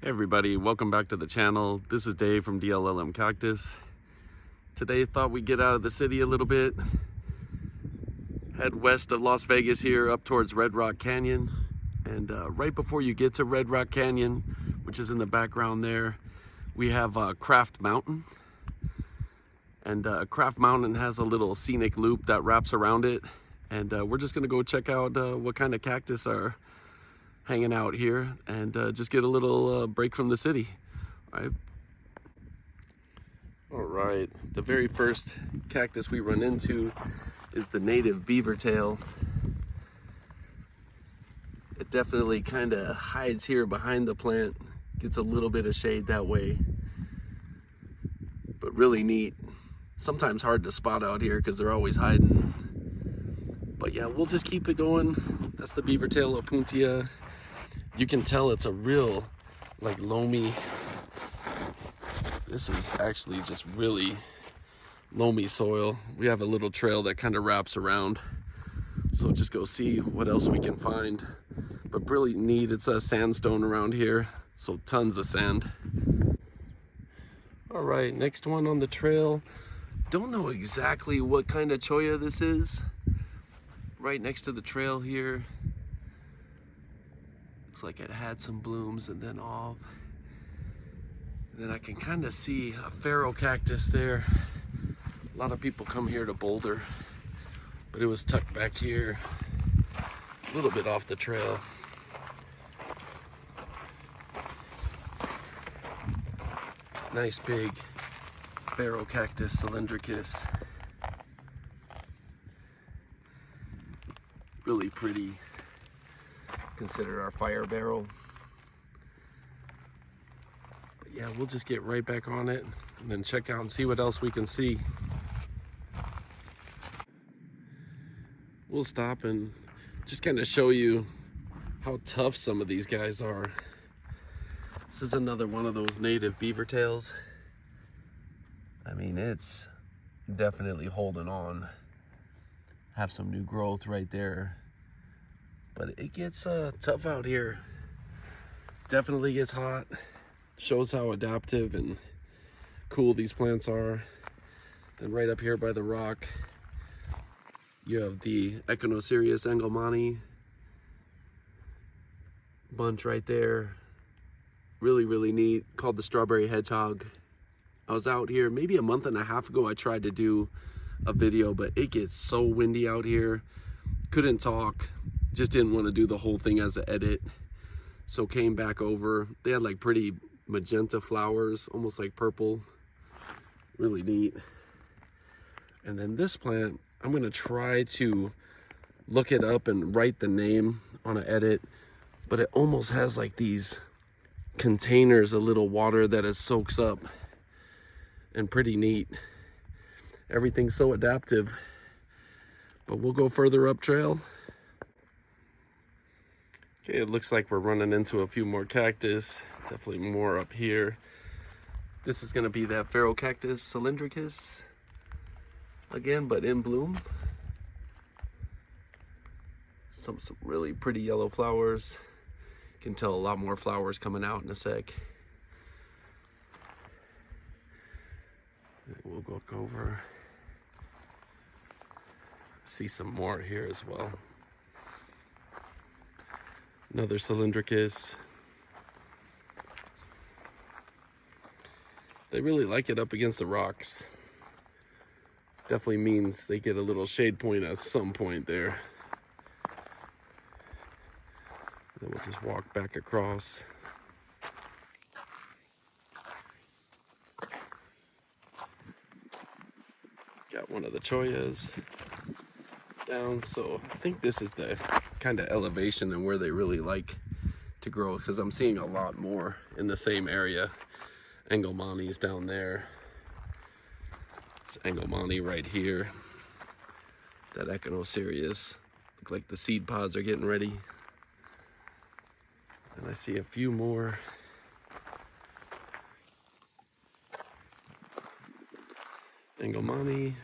Hey everybody, welcome back to the channel. This is Dave from DLLM Cactus. Today thought we'd get out of the city a little bit, head west of Las Vegas here up towards Red Rock Canyon. And right before you get to Red Rock Canyon, which is in the background there, we have Kraft Mountain. And Kraft Mountain has a little scenic loop that wraps around it. And we're just gonna go check out what kind of cactus are hanging out here and just get a little break from the city. All right, the very first cactus we run into is the native beaver tail. It definitely kind of hides here behind the plant, gets a little bit of shade that way, but really neat. Sometimes hard to spot out here because they're always hiding. But yeah, we'll just keep it going. That's the beaver tail opuntia. You can tell it's a real, like, loamy. This is actually just really loamy soil. We have a little trail that kind of wraps around. So just go see what else we can find. But really neat, it's a sandstone around here. So tons of sand. All right, next one on the trail. Don't know exactly what kind of cholla this is. Right next to the trail here. Looks like it had some blooms and then off. And then I can kind of see a pharaoh cactus there. A lot of people come here to boulder, but it was tucked back here, a little bit off the trail. Nice big pharaoh cactus cylindricus. Really pretty. Consider our fire barrel. But yeah, we'll just get right back on it and then check out and see what else we can see. We'll stop and just kind of show you how tough some of these guys are. This is another one of those native beaver tails. I mean, it's definitely holding on. Have some new growth right there. But it gets tough out here. Definitely gets hot. Shows how adaptive and cool these plants are. Then right up here by the rock, you have the Echinocerius engelmanni bunch right there. Really, really neat. Called the strawberry hedgehog. I was out here maybe a month and a half ago. I tried to do a video, but it gets so windy out here. Couldn't talk. Just didn't want to do the whole thing as an edit, so came back over. They had like pretty magenta flowers, almost like purple. Really neat. And then this plant, I'm gonna try to look it up and write the name on an edit, but it almost has like these containers of little water that it soaks up, and pretty neat. Everything's so adaptive. But we'll go further up trail. Okay, it looks like we're running into a few more cactus. Definitely more up here. This is gonna be that pharaoh cactus cylindricus again, but in bloom. Some really pretty yellow flowers. You can tell a lot more flowers coming out in a sec. We'll look over. See some more here as well. Another cylindricus. They really like it up against the rocks. Definitely means they get a little shade point at some point there. Then we'll just walk back across. Got one of the chollas down, so I think this is the kind of elevation and where they really like to grow, because I'm seeing a lot more in the same area. Engelmanni's down there. It's engelmanni right here. That Echinocerius. Look like the seed pods are getting ready. And I see a few more. Engelmanni.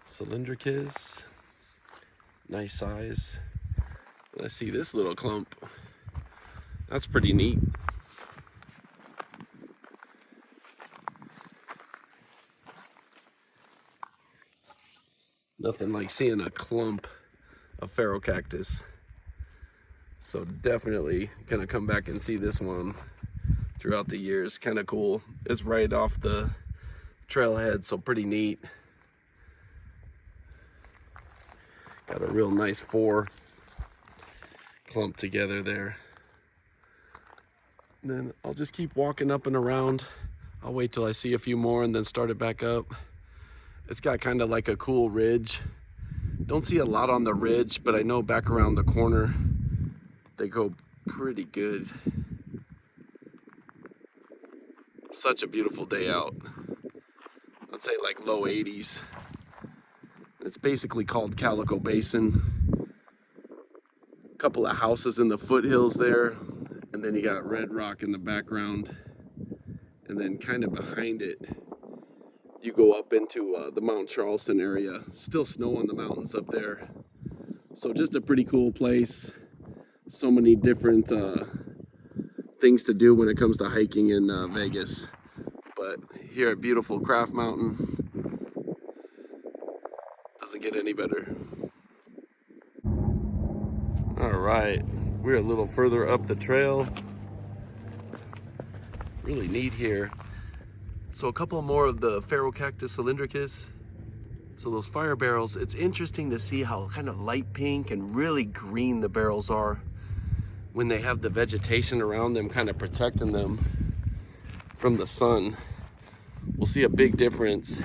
Cylindricus, nice size. Let's see this little clump. That's pretty neat. Nothing like seeing a clump of ferrocactus. So definitely gonna come back and see this one throughout the years. Kind of cool. It's right off the trailhead, so pretty neat. Got a real nice 4 clumped together there. And then I'll just keep walking up and around. I'll wait till I see a few more and then start it back up. It's got kind of like a cool ridge. Don't see a lot on the ridge, but I know back around the corner they go pretty good. Such a beautiful day out. Let's say like low 80s. It's basically called Calico Basin. A couple of houses in the foothills there, and then you got Red Rock in the background, and then kind of behind it you go up into the Mount Charleston area. Still snow on the mountains up there, so just a pretty cool place. So many different things to do when it comes to hiking in Vegas. But here at beautiful Kraft Mountain, doesn't get any better. All right, we're a little further up the trail. Really neat here. So a couple more of the Ferrocactus cylindricus. So those fire barrels, it's interesting to see how kind of light pink and really green the barrels are when they have the vegetation around them kind of protecting them from the sun. We'll see a big difference.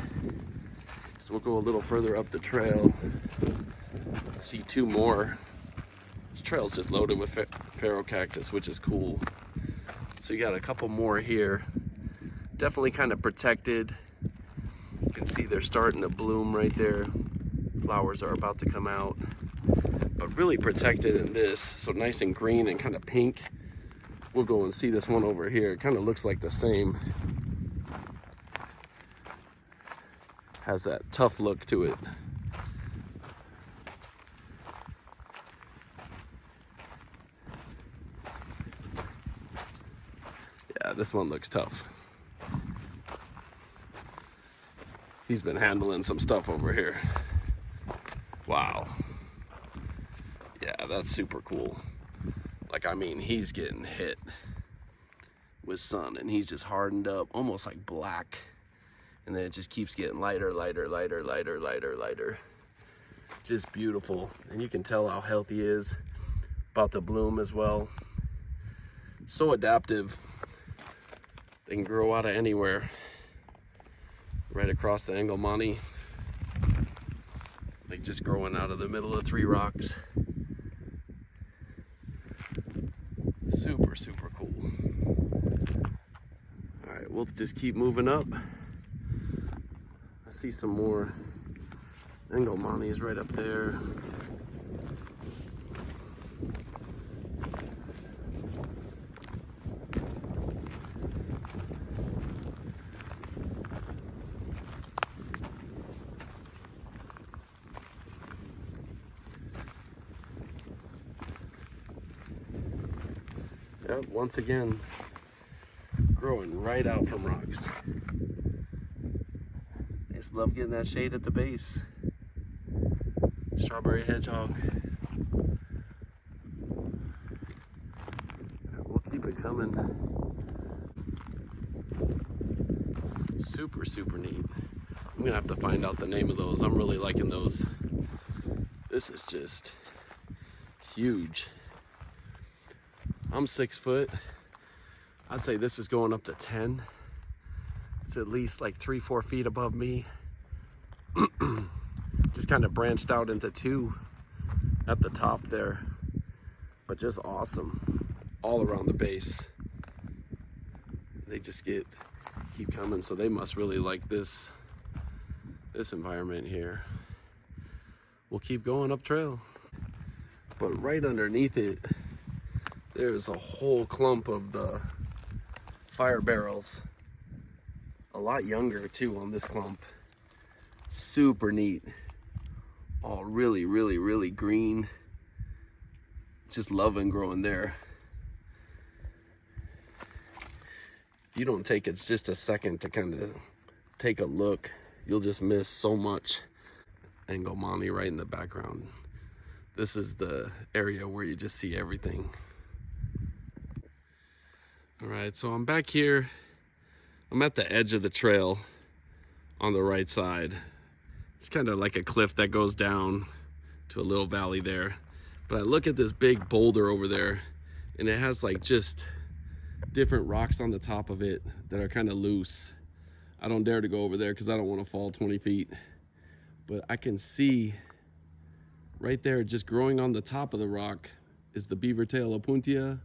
So we'll go a little further up the trail. See 2 more. This trail's just loaded with Ferrocactus, which is cool. So you got a couple more here. Definitely kind of protected. You can see they're starting to bloom right there. Flowers are about to come out. But really protected in this. So nice and green and kind of pink. We'll go and see this one over here. It kind of looks like the same. Has that tough look to it. Yeah, this one looks tough. He's been handling some stuff over here. Wow. Yeah, that's super cool. Like, I mean, he's getting hit with sun and he's just hardened up, almost like black. And then it just keeps getting lighter, lighter, lighter, lighter, lighter, lighter. Just beautiful. And you can tell how healthy he is. About to bloom as well. So adaptive. They can grow out of anywhere. Right across the Engelmonte. Like just growing out of the middle of 3 rocks. Super, super cool. All right, we'll just keep moving up. I see some more Engelmontes right up there. Yep, once again, growing right out from rocks. I just love getting that shade at the base. Strawberry hedgehog. We'll keep it coming. Super, super neat. I'm gonna have to find out the name of those. I'm really liking those. This is just huge. I'm 6 foot. I'd say this is going up to 10. It's at least like 3-4 feet above me. Just kind of branched out into 2 at the top there, but just awesome all around the base. They just keep coming, so they must really like this environment here. We'll keep going up trail, but right underneath it there's a whole clump of the fire barrels. A lot younger too on this clump. Super neat. All really, really, really green. just loving growing there. If you don't take it just a second to kind of take a look, you'll just miss so much. Angomani right in the background. This is the area where you just see everything. All right, so I'm back here. I'm at the edge of the trail on the right side. It's kind of like a cliff that goes down to a little valley there. But I look at this big boulder over there, and it has like just different rocks on the top of it that are kind of loose. I don't dare to go over there because I don't want to fall 20 feet. But I can see right there, just growing on the top of the rock, is the beaver tail opuntia,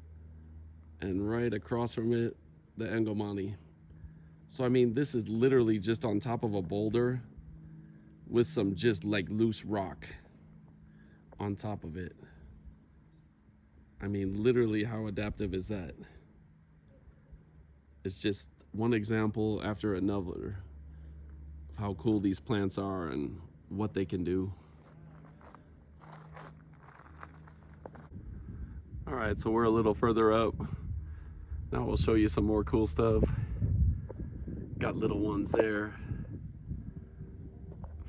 and right across from it, the Angomani. So I mean, this is literally just on top of a boulder with some just like loose rock on top of it. I mean, literally, how adaptive is that? It's just one example after another of how cool these plants are and what they can do. All right, so we're a little further up. Now we'll show you some more cool stuff. Got little ones there.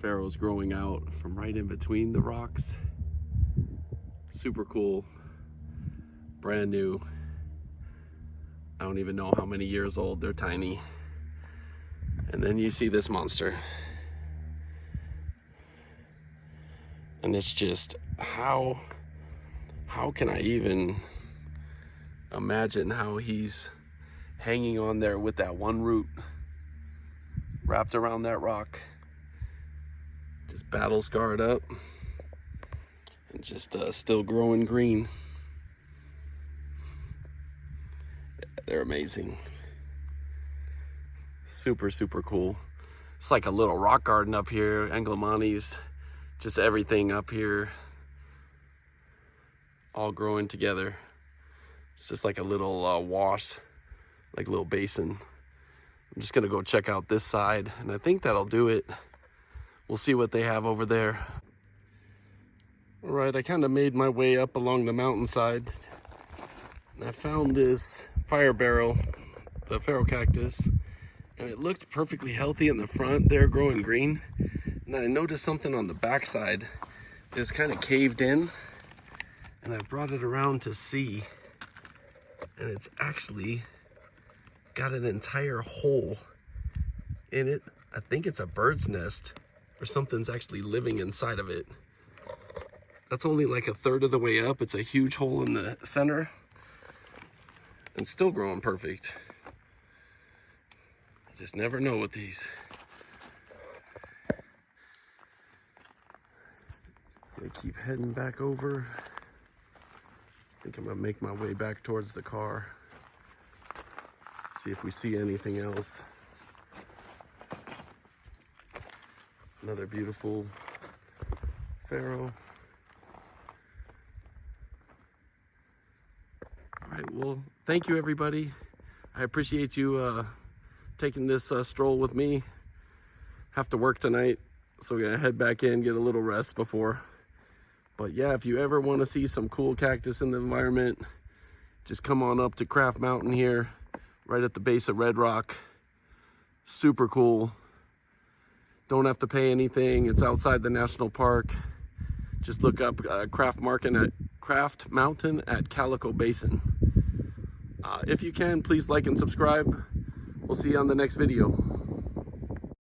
Farrow's growing out from right in between the rocks. Super cool. Brand new. I don't even know how many years old. They're tiny. And then you see this monster. And it's just, how can I even imagine how he's hanging on there with that one root wrapped around that rock, just battle scarred up and just still growing green. They're amazing. Super, super cool. It's like a little rock garden up here. Angomani's, just everything up here, all growing together. It's just like a little wash, like a little basin. I'm just gonna go check out this side, and I think that'll do it. We'll see what they have over there. All right, I kind of made my way up along the mountainside, and I found this fire barrel, the Pharaoh cactus, and it looked perfectly healthy in the front there, growing green. And I noticed something on the backside that's kind of caved in, and I brought it around to see, and it's actually got an entire hole in it. I think it's a bird's nest, or something's actually living inside of it. That's only like a third of the way up. It's a huge hole in the center and still growing perfect. You just never know with these. Gonna keep heading back over. I think I'm gonna make my way back towards the car. See if we see anything else. Another beautiful Pharaoh. All right, well, thank you everybody. I appreciate you taking this stroll with me. Have to work tonight, so we're gonna head back in, get a little rest before. But yeah, if you ever want to see some cool cactus in the environment, just come on up to Kraft Mountain here, right at the base of Red Rock. Super cool. Don't have to pay anything. It's outside the national park. Just look up Kraft Mountain at Calico Basin. If you can, please like and subscribe. We'll see you on the next video.